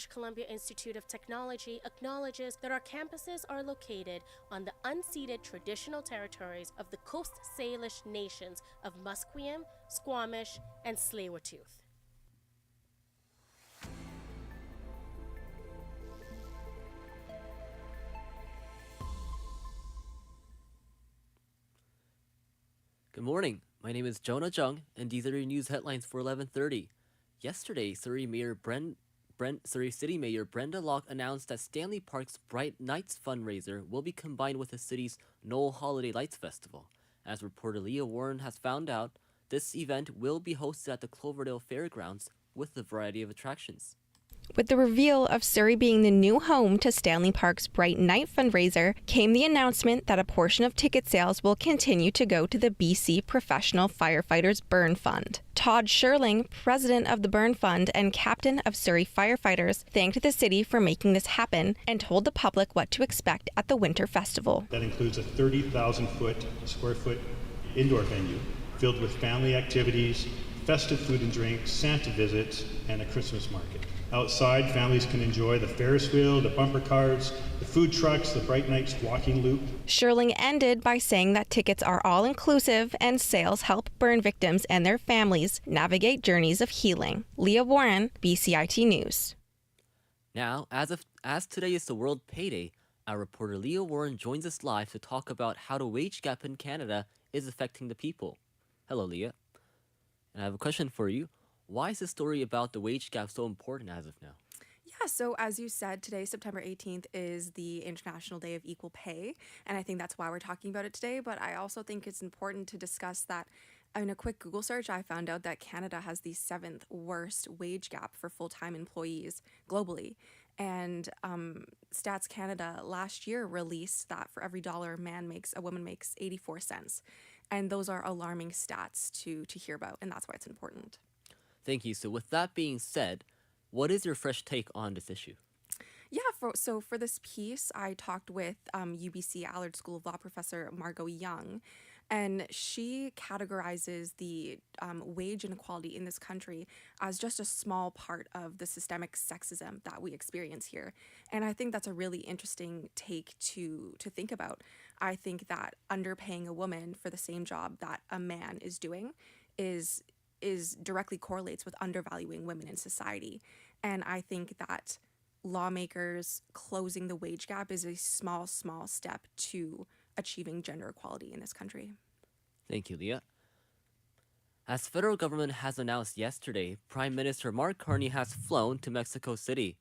British Columbia Institute of Technology acknowledges that our campuses are located on the unceded traditional territories of the Coast Salish nations of Musqueam, Squamish, and Tsleil-Waututh. Good morning. My name is Jonah Jung, and these are your news headlines for 11:30. Yesterday, Surrey City Mayor Brenda Locke announced that Stanley Park's Bright Nights fundraiser will be combined with the city's Noel Holiday Lights Festival. As reporter Leah Warren has found out, this event will be hosted at the Cloverdale Fairgrounds with a variety of attractions. With the reveal of Surrey being the new home to Stanley Park's Bright Night fundraiser came the announcement that a portion of ticket sales will continue to go to the BC Professional Firefighters Burn Fund. Todd Sherling, president of the Burn Fund and captain of Surrey Firefighters, thanked the city for making this happen and told the public what to expect at the winter festival. That includes a 30,000 square foot indoor venue filled with family activities, festive food and drinks, Santa visits, and a Christmas market. Outside, families can enjoy the Ferris wheel, the bumper cars, the food trucks, the Bright Nights walking loop. Sherling ended by saying that tickets are all-inclusive and sales help burn victims and their families navigate journeys of healing. Leah Warren, BCIT News. Now, as today is the World Payday, our reporter Leah Warren joins us live to talk about how the wage gap in Canada is affecting the people. Hello, Leah. And I have a question for you. Why is the story about the wage gap so important as of now? Yeah, so as you said, today, September 18th, is the International Day of Equal Pay, and I think that's why we're talking about it today, but I also think it's important to discuss that in a quick Google search, I found out that Canada has the 7th worst wage gap for full-time employees globally, and Stats Canada last year released that for every dollar a man makes, a woman makes 84 cents, and those are alarming stats to hear about, and that's why it's important. Thank you. So with that being said, what is your fresh take on this issue? Yeah, for this piece, I talked with UBC Allard School of Law professor Margot Young, and she categorizes the wage inequality in this country as just a small part of the systemic sexism that we experience here. And I think that's a really interesting take to think about. I think that underpaying a woman for the same job that a man is doing is directly correlates with undervaluing women in society. And I think that lawmakers closing the wage gap is a small step to achieving gender equality in this country. Thank you, Leah. As the federal government has announced yesterday, Prime Minister Mark Carney has flown to Mexico City.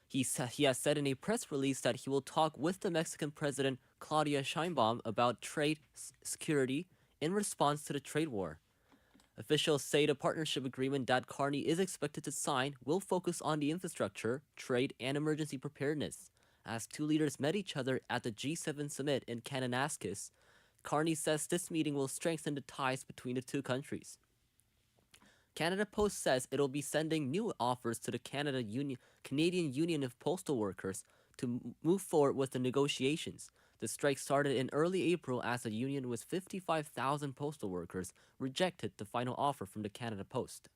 He has said in a press release that he will talk with the Mexican President Claudia Sheinbaum about trade security in response to the trade war. Officials say the partnership agreement that Carney is expected to sign will focus on the infrastructure, trade, and emergency preparedness. As two leaders met each other at the G7 summit in Kananaskis, Carney says this meeting will strengthen the ties between the two countries. Canada Post says it'll be sending new offers to the Canadian Union of Postal Workers to move forward with the negotiations. The strike started in early April as a union with 55,000 postal workers rejected the final offer from the Canada Post.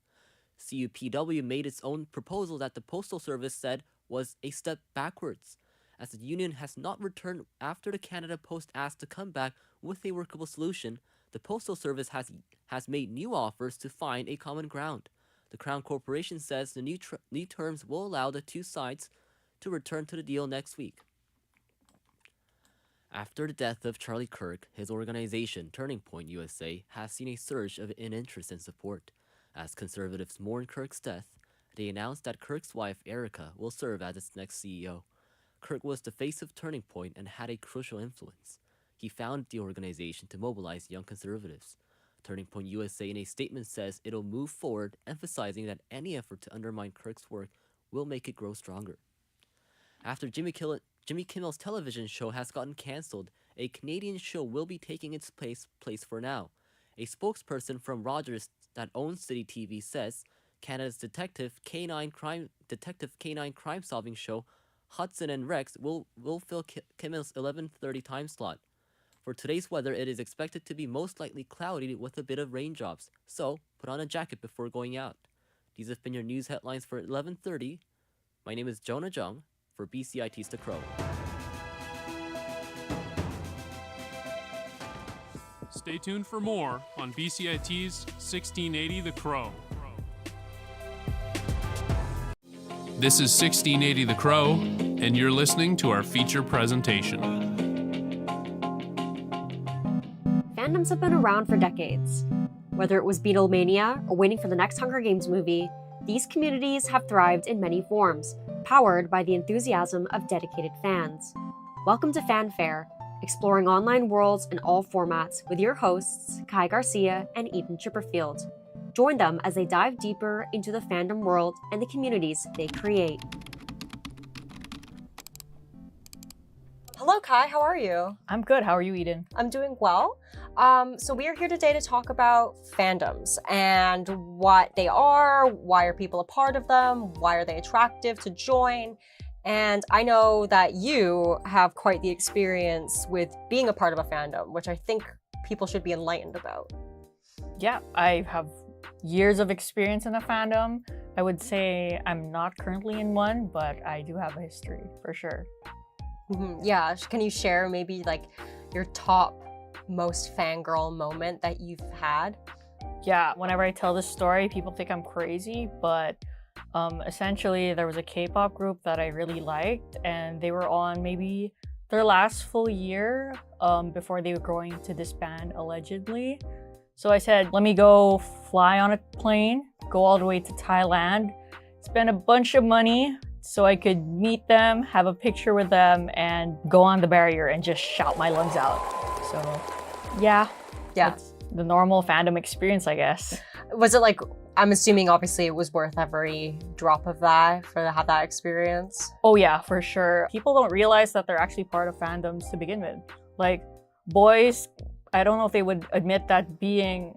CUPW made its own proposal that the Postal Service said was a step backwards, as the union has not returned after the Canada Post asked to come back with a workable solution. The Postal Service has made new offers to find a common ground. The Crown Corporation says the new terms will allow the two sides to return to the deal next week. After the death of Charlie Kirk, his organization, Turning Point USA, has seen a surge in interest and support. As conservatives mourn Kirk's death, they announced that Kirk's wife, Erica, will serve as its next CEO. Kirk was the face of Turning Point and had a crucial influence. He founded the organization to mobilize young conservatives. Turning Point USA in a statement says it'll move forward, emphasizing that any effort to undermine Kirk's work will make it grow stronger. After Jimmy Kimmel's television show has gotten cancelled, a Canadian show will be taking its place for now. A spokesperson from Rogers that owns City TV says Canada's Detective K9 crime-solving show Hudson and Rex will fill Kimmel's 11:30 time slot. For today's weather, it is expected to be most likely cloudy with a bit of raindrops, so put on a jacket before going out. These have been your news headlines for 11:30. My name is Jonah Jung for BCIT's The Crow. Stay tuned for more on BCIT's 1680 The Crow. This is 1680 The Crow, and you're listening to our feature presentation. Fandoms have been around for decades. Whether it was Beatlemania or waiting for the next Hunger Games movie, these communities have thrived in many forms, powered by the enthusiasm of dedicated fans. Welcome to Fanfare, exploring online worlds in all formats with your hosts, Kai Garcia and Eden Chipperfield. Join them as they dive deeper into the fandom world and the communities they create. Hello, Kai. How are you? I'm good. How are you, Eden? I'm doing well. So we are here today to talk about fandoms and what they are, why are people a part of them, why are they attractive to join, and I know that you have quite the experience with being a part of a fandom, which I think people should be enlightened about. Yeah, I have years of experience in a fandom. I would say I'm not currently in one, but I do have a history for sure. Yeah, can you share maybe like your top most fangirl moment that you've had? Yeah, whenever I tell this story, people think I'm crazy, but essentially there was a K-pop group that I really liked, and they were on maybe their last full year before they were going to disband, allegedly. So I said, let me go fly on a plane, go all the way to Thailand, spend a bunch of money so I could meet them, have a picture with them, and go on the barrier and just shout my lungs out. So yeah, it's the normal fandom experience, I guess. Was it like, I'm assuming obviously it was worth every drop of that for to have that experience? Oh yeah, for sure. People don't realize that they're actually part of fandoms to begin with. Like boys, I don't know if they would admit that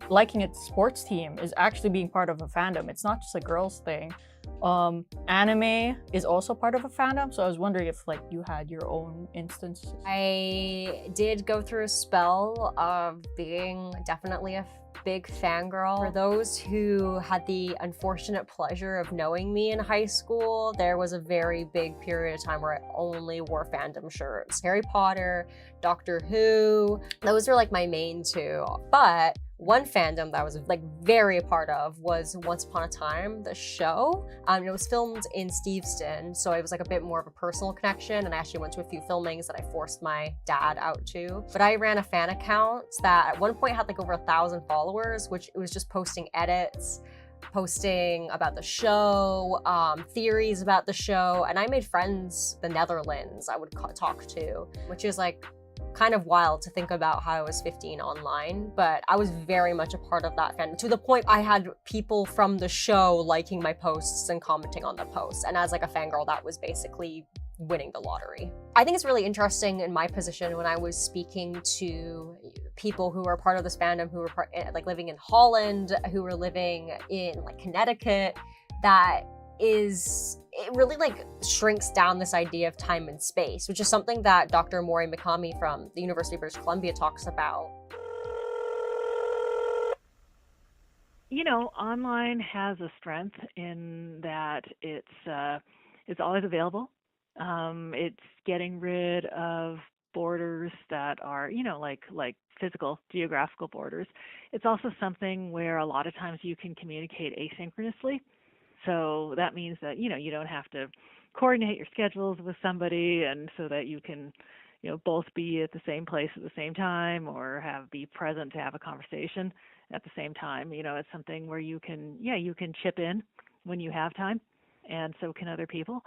liking a sports team is actually being part of a fandom. It's not just a girls thing. Anime is also part of a fandom, so I was wondering if like you had your own instances. I did go through a spell of being definitely a big fangirl. For those who had the unfortunate pleasure of knowing me in high school, there was a very big period of time where I only wore fandom shirts. Harry Potter, Doctor Who, those were like my main two. But one fandom that I was like very a part of was Once Upon a Time, the show. It was filmed in Steveston, so it was like a bit more of a personal connection, and I actually went to a few filmings that I forced my dad out to. But I ran a fan account that at one point had like over 1,000 followers, which it was just posting edits, posting about the show, theories about the show, and I made friends in the Netherlands I would talk to, which is like kind of wild to think about how I was 15 online, but I was very much a part of that fandom, to the point I had people from the show liking my posts and commenting on the posts, and as like a fangirl, that was basically winning the lottery. I think it's really interesting in my position when I was speaking to people who were part of this fandom, who were like living in Holland, who were living in like Connecticut, it really like shrinks down this idea of time and space, which is something that Dr. Mori Mikami from the University of British Columbia talks about. You know, online has a strength in that it's always available. It's getting rid of borders that are, you know, like physical, geographical borders. It's also something where a lot of times you can communicate asynchronously. So that means that, you know, you don't have to coordinate your schedules with somebody, and so that you can, you know, both be at the same place at the same time, or be present to have a conversation at the same time. You know, it's something where you can chip in when you have time, and so can other people.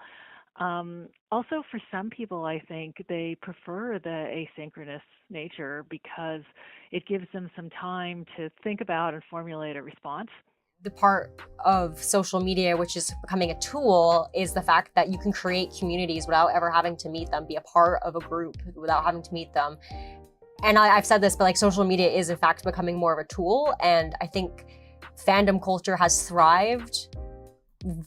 Also, for some people, I think they prefer the asynchronous nature because it gives them some time to think about and formulate a response. The part of social media, which is becoming a tool, is the fact that you can create communities without ever having to meet them, be a part of a group without having to meet them. And I've said this, but like social media is in fact becoming more of a tool. And I think fandom culture has thrived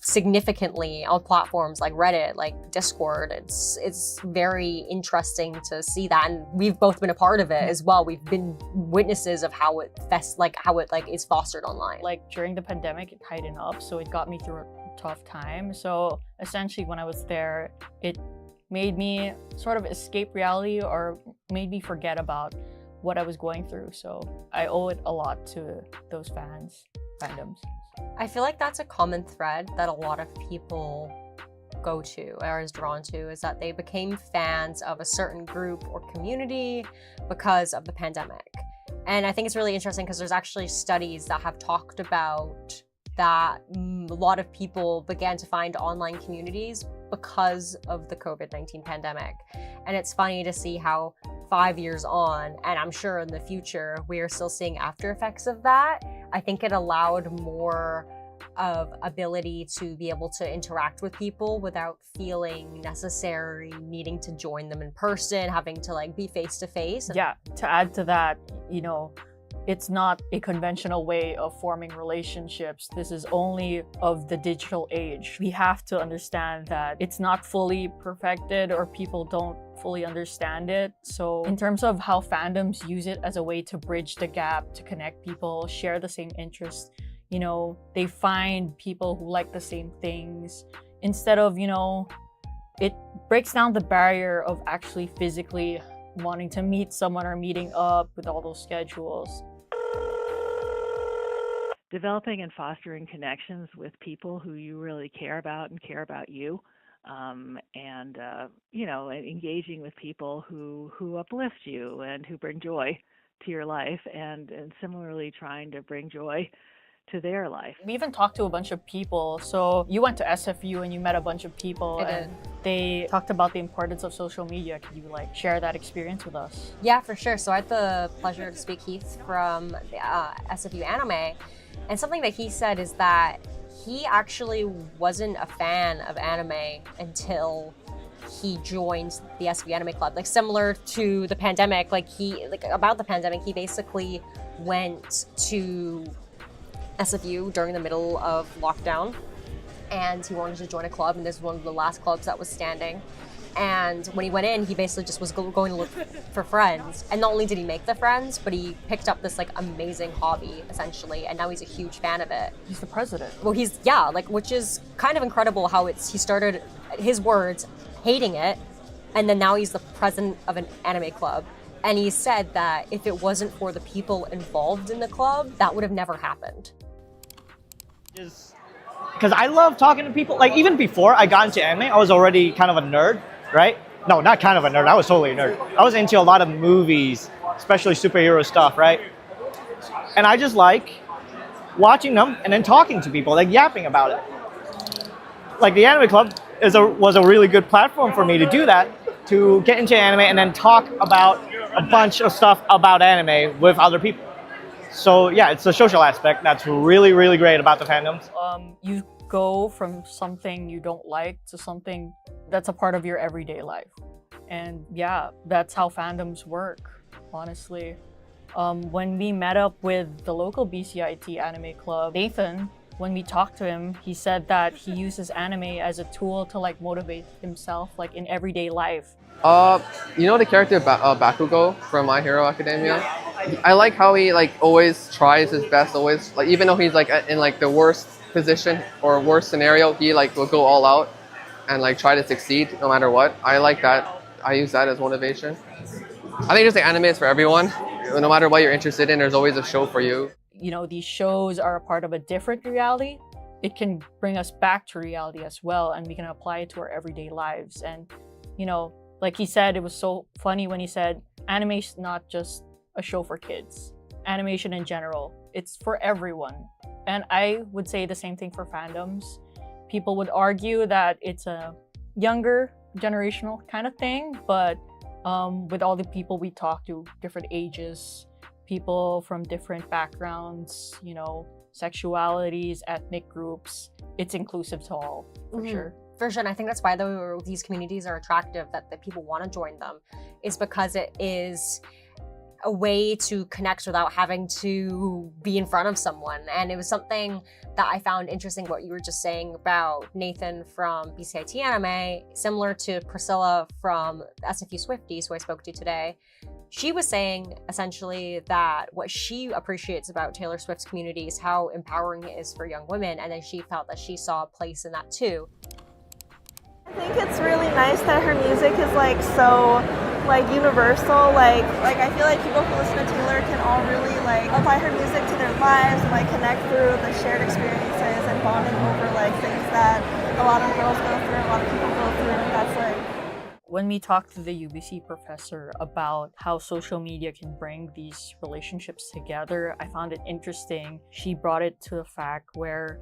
significantly on platforms like Reddit, like Discord. It's very interesting to see that, and we've both been a part of it as well. We've been witnesses of how it is fostered online. Like during the pandemic, it tightened up, so it got me through a tough time. So essentially, when I was there, it made me sort of escape reality or made me forget about what I was going through. So I owe it a lot to those fandoms. I feel like that's a common thread that a lot of people go to or is drawn to, is that they became fans of a certain group or community because of the pandemic. And I think it's really interesting because there's actually studies that have talked about that a lot of people began to find online communities because of the COVID-19 pandemic. And it's funny to see how 5 years on, and I'm sure in the future, we are still seeing after effects of that. I think it allowed more of ability to be able to interact with people without feeling necessary needing to join them in person, having to like be face to face. Yeah, to add to that, you know, it's not a conventional way of forming relationships. This is only of the digital age. We have to understand that it's not fully perfected or people don't fully understand it. So in terms of how fandoms use it as a way to bridge the gap, to connect people, share the same interests, you know, they find people who like the same things instead of, you know, it breaks down the barrier of actually physically wanting to meet someone or meeting up with all those schedules. Developing and fostering connections with people who you really care about and care about you, and you know, engaging with people who uplift you and who bring joy to your life, and similarly trying to bring joy to their life. We even talked to a bunch of people. So you went to SFU and you met a bunch of people, and they talked about the importance of social media. Can you like share that experience with us? Yeah, for sure. So I had the pleasure to speak Heath from SFU Anime, and something that he said is that he actually wasn't a fan of anime until he joined the SFU Anime Club. Like similar to the pandemic, about the pandemic, he basically went to SFU during the middle of lockdown, and he wanted to join a club, and this was one of the last clubs that was standing. And when he went in, he basically just was going to look for friends. And not only did he make the friends, but he picked up this like amazing hobby essentially, and now he's a huge fan of it. He's the president. Well, which is kind of incredible how he started, his words, hating it, and then now he's the president of an anime club. And he said that if it wasn't for the people involved in the club, that would have never happened. Because I love talking to people. Like even before I got into anime, I was already kind of a nerd, right? No, not kind of a nerd. I was totally a nerd. I was into a lot of movies, especially superhero stuff, right? And I just like watching them and then talking to people, like yapping about it. Like the anime club was a really good platform for me to do that, to get into anime and then talk about a bunch of stuff about anime with other people. So yeah, it's the social aspect that's really, really great about the fandoms. You go from something you don't like to something that's a part of your everyday life. And yeah, that's how fandoms work, honestly. When we met up with the local BCIT Anime Club, Nathan, when we talked to him, he said that he uses anime as a tool to like motivate himself like in everyday life. You know the character Bakugo from My Hero Academia? I like how he like always tries his best, always like even though he's like in like the worst position or worst scenario, he like will go all out and like try to succeed no matter what. I like that. I use that as motivation. I think just the anime is for everyone. No matter what you're interested in, there's always a show for you. You know, these shows are a part of a different reality. It can bring us back to reality as well, and we can apply it to our everyday lives. And you know, like he said, it was so funny when he said, animation's not just a show for kids. Animation in general, it's for everyone. And I would say the same thing for fandoms. People would argue that it's a younger generational kind of thing, but with all the people we talk to, different ages, people from different backgrounds, you know, sexualities, ethnic groups, it's inclusive to all, for sure. For sure, and I think that's why these communities are attractive, that people want to join them, is because it is a way to connect without having to be in front of someone. And it was something that I found interesting what you were just saying about Nathan from BCIT Anime, similar to Priscilla from SFU Swifties, who I spoke to today. She was saying essentially that what she appreciates about Taylor Swift's community is how empowering it is for young women, and then she felt that she saw a place in that too. I think it's really nice that her music is like so universal. Like I feel like people who listen to Taylor can all really like apply her music to their lives and like connect through the shared experiences and bonding over like things that a lot of girls go through, a lot of people go through. That's like when we talked to the UBC professor about how social media can bring these relationships together, I found it interesting. She brought it to the fact where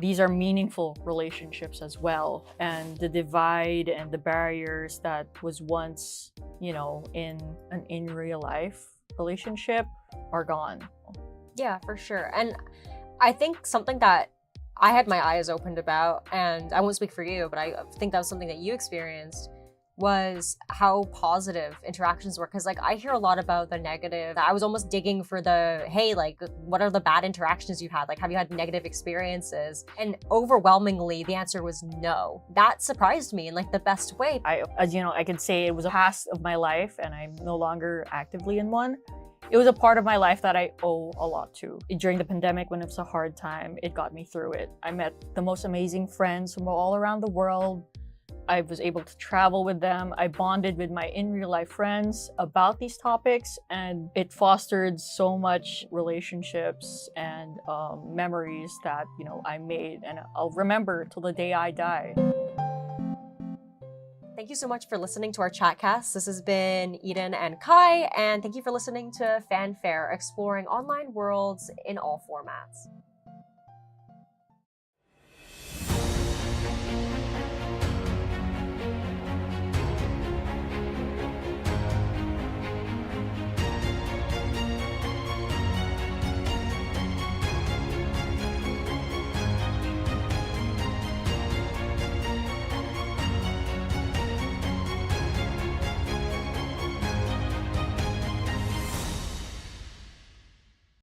these are meaningful relationships as well. And the divide and the barriers that was once, you know, in real life relationship are gone. Yeah, for sure. And I think something that I had my eyes opened about, and I won't speak for you, but I think that was something that you experienced, was how positive interactions were. Because like I hear a lot about the negative. I was almost digging for the, hey, like what are the bad interactions you've had? Like have you had negative experiences? And overwhelmingly the answer was no. That surprised me in like the best way. As you know, I could say it was a past of my life and I'm no longer actively in one. It was a part of my life that I owe a lot to. During the pandemic, when it was a hard time, it got me through it. I met the most amazing friends from all around the world. I was able to travel with them. I bonded with my in real life friends about these topics, and it fostered so much relationships and memories that, you know, I made and I'll remember till the day I die. Thank you so much for listening to our chatcast. This has been Eden and Kai, and thank you for listening to Fanfare, exploring online worlds in all formats.